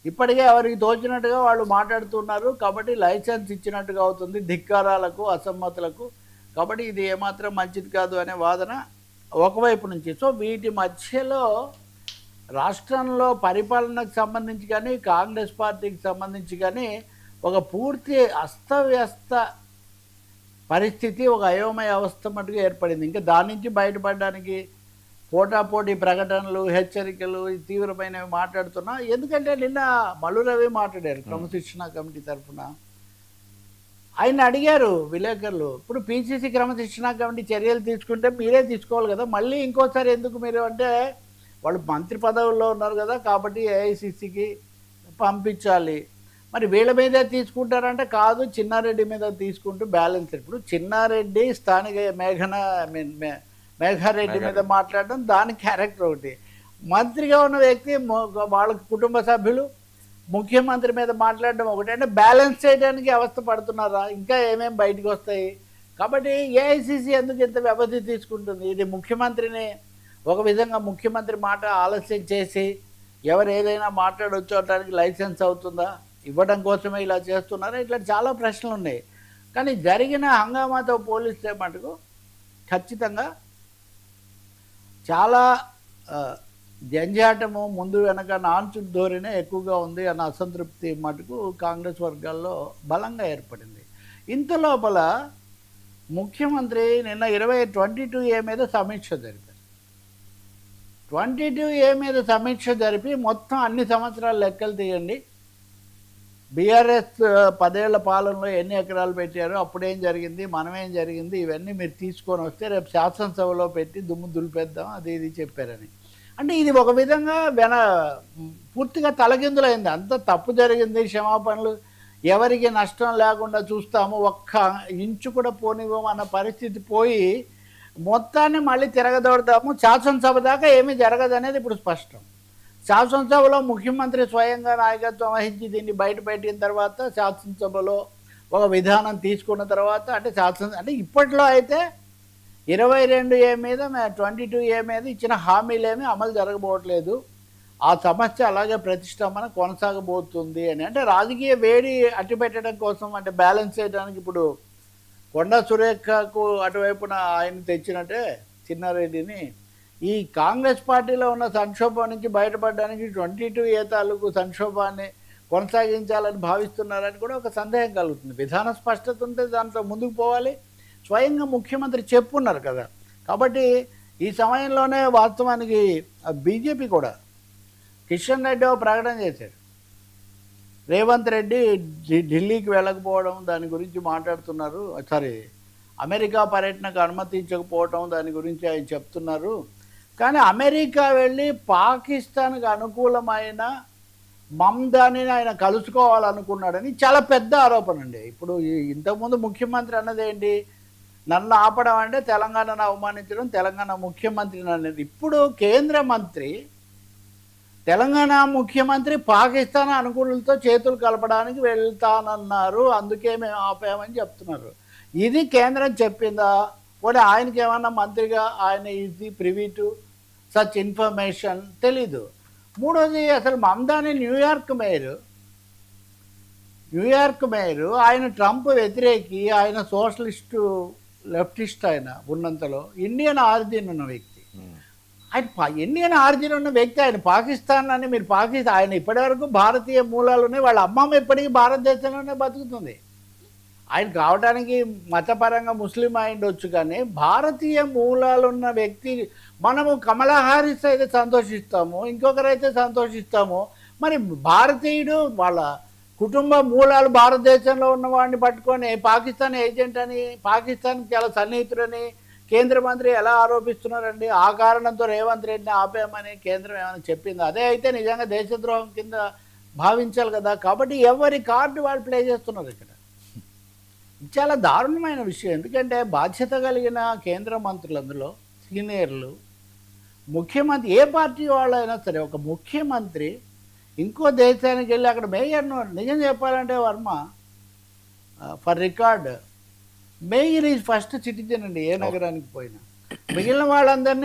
ఇప్పటికే ఎవరికి తోచినట్టుగా వాళ్ళు మాట్లాడుతున్నారు. కాబట్టి లైసెన్స్ ఇచ్చినట్టుగా అవుతుంది ధిక్కారాలకు, అసమ్మతులకు. కాబట్టి ఇది ఏమాత్రం మంచిది కాదు అనే వాదన ఒకవైపు నుంచి. సో వీటి మధ్యలో రాష్ట్రంలో పరిపాలనకు సంబంధించి కానీ, కాంగ్రెస్ పార్టీకి సంబంధించి కానీ ఒక పూర్తి అస్తవ్యస్త పరిస్థితి, ఒక అయోమయ అవస్థ మటుకు ఏర్పడింది. ఇంకా దాని నుంచి బయటపడడానికి పోటాపోటీ ప్రకటనలు, హెచ్చరికలు తీవ్రమైనవి మాట్లాడుతున్నా. ఎందుకంటే నిన్న మల్లు రవి మాట్లాడారు క్రమశిక్షణ కమిటీ తరఫున. ఆయన అడిగారు విలేకరులు, ఇప్పుడు పీసీసీ క్రమశిక్షణ కమిటీ చర్యలు తీసుకుంటే మీరే తీసుకోవాలి కదా, మళ్ళీ ఇంకోసారి ఎందుకు మీరు అంటే, వాళ్ళు మంత్రి పదవుల్లో ఉన్నారు కదా, కాబట్టి ఏఐసిసికి పంపించాలి. మరి వీళ్ళ మీదే తీసుకుంటారంటే కాదు, చిన్నారెడ్డి మీద తీసుకుంటూ బ్యాలెన్స్. ఇప్పుడు చిన్నారెడ్డి స్థానిక మేఘారెడ్డి మీద మాట్లాడడం దాని క్యారెక్టర్ ఒకటి. మంత్రిగా ఉన్న వ్యక్తి వాళ్ళ కుటుంబ సభ్యులు ముఖ్యమంత్రి మీద మాట్లాడడం ఒకటి. అంటే బ్యాలెన్స్ చేయడానికి అవస్థ పడుతున్నారా? ఇంకా ఏమేమి బయటకు వస్తాయి? కాబట్టి ఏఐసిసి ఎందుకు ఇంత వ్యవధి తీసుకుంటుంది? ఇది ముఖ్యమంత్రిని ఒక విధంగా ముఖ్యమంత్రి మాట ఆలస్యం చేసి ఎవరు ఏదైనా మాట్లాడొచ్చు అనడానికి లైసెన్స్ అవుతుందా? ఇవ్వడం కోసమే ఇలా చేస్తున్నారా? ఇట్లా చాలా ప్రశ్నలు ఉన్నాయి. కానీ జరిగిన హంగామాతో పోలిస్తే మటుకు ఖచ్చితంగా చాలా జంజాటము, ముందు వెనక నాన్సు ధోరణే ఎక్కువగా ఉంది అన్న అసంతృప్తి మటుకు కాంగ్రెస్ వర్గాల్లో బలంగా ఏర్పడింది. ఇంత లోపల ముఖ్యమంత్రి నిన్న 22A మీద సమీక్ష జరిపారు. 22A మీద సమీక్ష జరిపి మొత్తం అన్ని సంవత్సరాల లెక్కలు తీయండి, బీఆర్ఎస్ 10 ఏళ్ల పాలనలో ఎన్ని ఎకరాలు పెట్టారో, అప్పుడేం జరిగింది, మనమేం జరిగింది, ఇవన్నీ మీరు తీసుకొని వస్తే రేపు శాసనసభలో పెట్టి దుమ్ము దులిపేద్దాం అది ఇది చెప్పారని. అంటే ఇది ఒక విధంగా పూర్తిగా తలకిందులైంది. అంత తప్పు జరిగింది, క్షమాపణలు, ఎవరికి నష్టం లేకుండా చూస్తాము, ఒక్క ఇంచు కూడా పోనివ్వము అన్న పరిస్థితి పోయి మొత్తాన్ని మళ్ళీ తిరగదోడతాము, శాసనసభ దాకా ఏమీ జరగదనేది ఇప్పుడు స్పష్టం. శాసనసభలో ముఖ్యమంత్రి స్వయంగా నాయకత్వం వహించి దీన్ని బయటపెట్టిన తర్వాత, శాసనసభలో ఒక విధానం తీసుకున్న తర్వాత, అంటే ఇప్పట్లో అయితే 22A మీద 22A మీద ఇచ్చిన హామీలేమీ అమలు జరగబోవట్లేదు, ఆ సమస్య అలాగే ప్రతిష్టంభన కొనసాగబోతుంది అని. అంటే రాజకీయ వేడి అట్టిపెట్టడం కోసం, అంటే బ్యాలెన్స్ చేయడానికి ఇప్పుడు కొండా సురేఖకు అటువైపున ఆయన తెచ్చినట్టే చిన్నారెడ్డిని ఈ కాంగ్రెస్ పార్టీలో ఉన్న సంక్షోభం నుంచి బయటపడడానికి 22A తాలూకు సంక్షోభాన్ని కొనసాగించాలని భావిస్తున్నారని కూడా ఒక సందేహం కలుగుతుంది. విధాన స్పష్టత ఉంటే దాంట్లో ముందుకు పోవాలి. స్వయంగా ముఖ్యమంత్రి చెప్పున్నారు కదా. కాబట్టి ఈ సమయంలోనే వాస్తవానికి బీజేపీ కూడా కిషన్ రెడ్డి ప్రకటన చేశారు. రేవంత్ రెడ్డి ఢిల్లీకి వెళ్ళకపోవడం దాని గురించి మాట్లాడుతున్నారు. అమెరికా పర్యటనకు అనుమతించకపోవడం దాని గురించి ఆయన చెప్తున్నారు. కానీ అమెరికా వెళ్ళి పాకిస్తాన్కి అనుకూలమైన మమ్దాని ఆయన కలుసుకోవాలనుకున్నాడని చాలా పెద్ద ఆరోపణ అండి. ఇప్పుడు ఇంతకుముందు ముఖ్యమంత్రి అన్నది ఏంటి, నన్ను ఆపడం అంటే తెలంగాణను అవమానించడం, తెలంగాణ ముఖ్యమంత్రిని అనేది. ఇప్పుడు కేంద్ర మంత్రి, తెలంగాణ ముఖ్యమంత్రి పాకిస్తాన్ అనుకూలతో చేతులు కలపడానికి వెళ్తానన్నారు, అందుకే మేము ఆపామని చెప్తున్నారు. ఇది కేంద్రం చెప్పిందా? పోనీ ఆయనకి ఏమన్నా మంత్రిగా ఆయన easy privy to such information తెలీదు. మూడోది, అసలు మమ్దాని న్యూయార్క్ మేయరు, ఆయన ట్రంప్ వ్యతిరేకి, ఆయన సోషలిస్టు లెఫ్టిస్ట్, ఆయన ఉన్నంతలో ఇండియన్ ఆరిజిన్ ఉన్న వ్యక్తి. ఆయన ఇండియన్ ఆరిజిన్ ఉన్న వ్యక్తి, ఆయన పాకిస్తాన్ అని మీరు ఆయన ఇప్పటివరకు భారతీయ మూలాలు ఉన్నాయి, వాళ్ళ అమ్మమ్మ ఇప్పటికీ భారతదేశంలోనే బతుకుతుంది. ఆయన కావడానికి మతపరంగా ముస్లిం అయిండొచ్చు, కానీ భారతీయ మూలాలున్న వ్యక్తి. మనము కమలా హారిస్ అయితే సంతోషిస్తాము, ఇంకొకరైతే సంతోషిస్తాము. మరి భారతీయుడు వాళ్ళ కుటుంబ మూలాలు భారతదేశంలో ఉన్నవాడిని పట్టుకొని పాకిస్తాన్ ఏజెంట్ అని, పాకిస్తాన్కి చాలా సన్నిహితుడని కేంద్ర మంత్రి ఎలా ఆరోపిస్తున్నారండి? ఆ కారణంతో రేవంత్ రెడ్డిని ఆపేయమని కేంద్రం ఏమైనా చెప్పింది? అదే అయితే నిజంగా దేశద్రోహం కింద భావించాలి కదా. కాబట్టి ఎవరి కార్డు వాళ్ళు ప్లే చేస్తున్నారు ఇక్కడ. చాలా దారుణమైన విషయం. ఎందుకంటే బాధ్యత కలిగిన కేంద్ర మంత్రులు, అందులో సీనియర్లు, ముఖ్యమంత్రి, ఏ పార్టీ వాళ్ళైనా సరే, ఒక ముఖ్యమంత్రి ఇంకో దేశానికి వెళ్ళి అక్కడ మేయర్ను, నిజం చెప్పాలంటే Varma, for record, mayor is first citizen అండి ఏ నగరానికి పోయినా. మిగిలిన వాళ్ళందరినీ